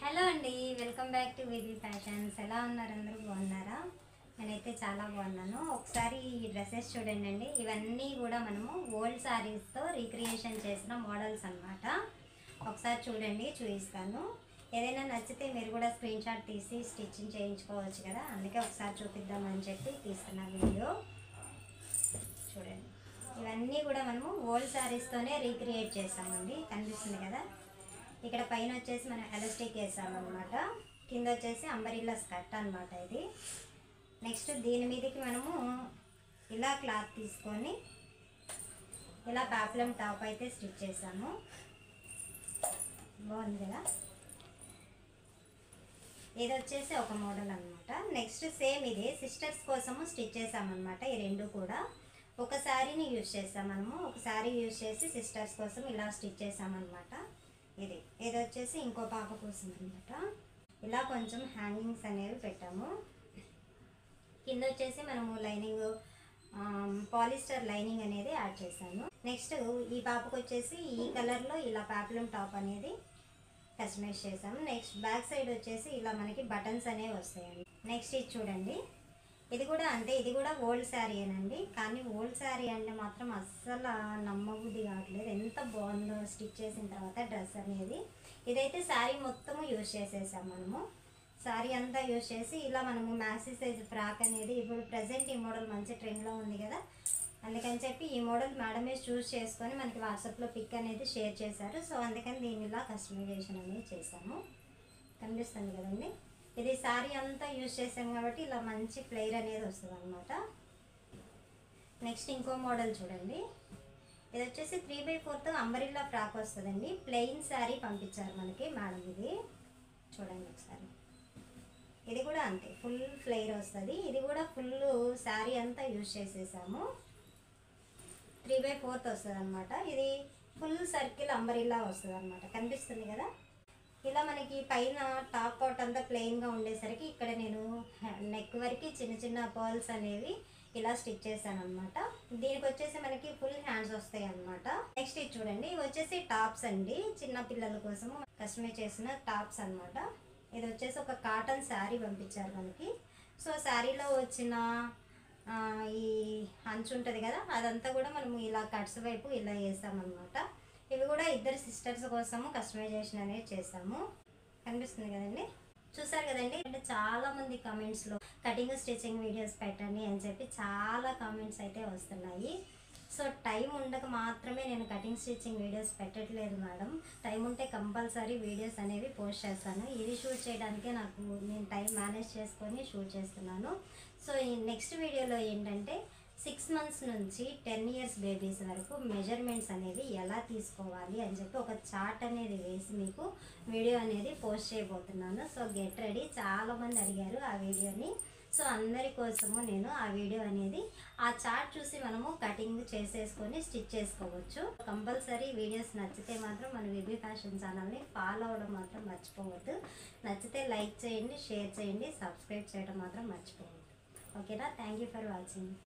Hello అండి, welcome back to విధి fashions. ఎలా ఉన్నారు? అందరూ బాగున్నారా? నేనైతే చాలా బాగున్నాను. ఒకసారి ఈ డ్రెస్సెస్ చూడండి అండి. ఇవన్నీ కూడా మనము ఓల్డ్ శారీస్తో రీక్రియేషన్ చేసిన మోడల్స్ అన్నమాట. ఒకసారి చూడండి, చూపిస్తాను. ఏదైనా నచ్చితే మీరు కూడా స్క్రీన్ షాట్ తీసి స్టిచ్చింగ్ చేయించుకోవచ్చు కదా, అందుకే ఒకసారి చూపిద్దామని చెప్పి తీస్తున్న వీడియో. చూడండి, ఇవన్నీ కూడా మనము ఓల్డ్ శారీస్తోనే రీక్రియేట్ చేసామండి. కనిపిస్తుంది కదా. ఇక్కడ పైన వచ్చేసి మనం ఎలాస్టిక్ వేసామన్నమాట. కింద వచ్చేసి అంబరిల్లా స్కర్ట్ అనమాట ఇది. నెక్స్ట్ దీని మీదకి మనము ఇలా క్లాత్ తీసుకొని ఇలా పాప్లం టాప్ అయితే స్టిచ్ చేసాము. బాగుంది కదా. ఇది వచ్చేసి ఒక మోడల్ అనమాట. నెక్స్ట్ సేమ్ ఇది సిస్టర్స్ కోసము స్టిచ్ చేసామన్నమాట. ఈ రెండు కూడా ఒక శారీని యూజ్ చేసాం మనము. ఒక శారీ యూజ్ చేసి సిస్టర్స్ కోసం ఇలా స్టిచ్ చేసామన్నమాట. ఇది వచ్చేసి ఇంకో పాప కోసం అనమాట. ఇలా కొంచెం హ్యాంగింగ్స్ అనేవి పెట్టాము. కింద వచ్చేసి మనము లైనింగ్ పాలిస్టర్ లైనింగ్ అనేది యాడ్ చేశాను. నెక్స్ట్ ఈ పాపకు వచ్చేసి ఈ కలర్లో ఇలా పాప్లం టాప్ అనేది కస్టమైజ్ చేసాము. నెక్స్ట్ బ్యాక్ సైడ్ వచ్చేసి ఇలా మనకి బటన్స్ అనేవి వస్తాయండి. నెక్స్ట్ ఇది చూడండి, ఇది కూడా అంతే. ఇది కూడా ఓల్డ్ శారీ అనండి, కానీ ఓల్డ్ శారీ అంటే మాత్రం అస్సలు నమ్మబుద్ధి కావట్లేదు. ఎంత బాగుందో స్టిచ్ చేసిన తర్వాత డ్రెస్ అనేది. ఇదైతే శారీ మొత్తము యూజ్ చేసేసాం మనము. శారీ అంతా యూజ్ చేసి ఇలా మనము మ్యాక్సీ సైజ్ ఫ్రాక్ అనేది ఇప్పుడు ప్రజెంట్ ఈ మోడల్ మంచి ట్రెండ్లో ఉంది కదా, అందుకని చెప్పి ఈ మోడల్ మేడమే చూస్ చేసుకొని మనకి వాట్సాప్లో పిక్ అనేది షేర్ చేశారు. సో అందుకని దీన్ని ఇలా కస్టమైజేషన్ అనేది చేసాము. కనిపిస్తుంది కదండి. ఇది శారీ అంతా యూజ్ చేసాం కాబట్టి ఇలా మంచి ఫ్లేర్ అనేది వస్తుంది అనమాట. నెక్స్ట్ ఇంకో మోడల్ చూడండి. ఇది వచ్చేసి 3/4 అంబరిల్లా ఫ్రాక్ వస్తుందండి. ప్లెయిన్ శారీ పంపించారు మనకి మేడం. ఇది చూడండి ఒకసారి. ఇది కూడా అంతే, ఫుల్ ఫ్లేర్ వస్తుంది. ఇది కూడా ఫుల్ శారీ అంతా యూజ్ చేసేసాము. 3/4 వస్తుంది అనమాట. ఇది ఫుల్ సర్కిల్ అంబరిల్లా వస్తుంది అనమాట. కనిపిస్తుంది కదా. ఇలా మనకి పైన టాప్ పార్ట్ అంతా ప్లెయిన్గా ఉండేసరికి ఇక్కడ నేను నెక్ వరకు చిన్న చిన్న పర్ల్స్ అనేవి ఇలా స్టిచ్ చేశాను అనమాట. దీనికి వచ్చేసి మనకి ఫుల్ హ్యాండ్స్ వస్తాయి అనమాట. నెక్స్ట్ ఇది చూడండి, ఇవి వచ్చేసి టాప్స్ అండి. చిన్న పిల్లల కోసము కస్టమైజ్ చేసిన టాప్స్ అనమాట. ఇది వచ్చేసి ఒక కాటన్ శారీ పంపించారు మనకి. సో శారీలో వచ్చిన ఈ అంచు ఉంటుంది కదా, అదంతా కూడా మనము ఇలా కట్స్ వైపు ఇలా వేసామన్నమాట. ఇవి కూడా ఇద్దరు సిస్టర్స్ కోసము కస్టమైజేషన్ అనేది చేసాము. కనిపిస్తుంది కదండి. చూసారు కదండి. అంటే చాలామంది కామెంట్స్లో కటింగ్ స్టిచ్చింగ్ వీడియోస్ పెట్టండి అని చెప్పి చాలా కామెంట్స్ అయితే వస్తున్నాయి. సో టైం ఉండక మాత్రమే నేను కటింగ్ స్టిచ్చింగ్ వీడియోస్ పెట్టట్లేదు మేడం. టైం ఉంటే కంపల్సరీ వీడియోస్ అనేవి పోస్ట్ చేస్తాను. ఇది షూట్ చేయడానికే నేను టైం మేనేజ్ చేసుకొని షూట్ చేస్తున్నాను. సో ఈ నెక్స్ట్ వీడియోలో ఏంటంటే 6 months నుంచి 10 years బేబీస్ వరకు మెజర్మెంట్స్ అనేది ఎలా తీసుకోవాలి అని చెప్పి ఒక చార్ట్ అనేది వేసి మీకు వీడియో అనేది పోస్ట్ చేయబోతున్నాను. So get ready. చాలామంది అడిగారు ఆ వీడియోని. సో అందరి కోసము నేను ఆ వీడియో అనేది ఆ చార్ట్ చూసి మనము కటింగ్ చేసేసుకొని స్టిచ్ చేసుకోవచ్చు. కంపల్సరీ వీడియోస్ నచ్చితే మాత్రం మన విధి ఫ్యాషన్ ఛానల్ని ఫాలో అవ్వడం మాత్రం మర్చిపోవద్దు. నచ్చితే లైక్ చేయండి, షేర్ చేయండి, సబ్స్క్రైబ్ చేయడం మాత్రం మర్చిపోవద్దు. ఓకేనా. Thank you for watching.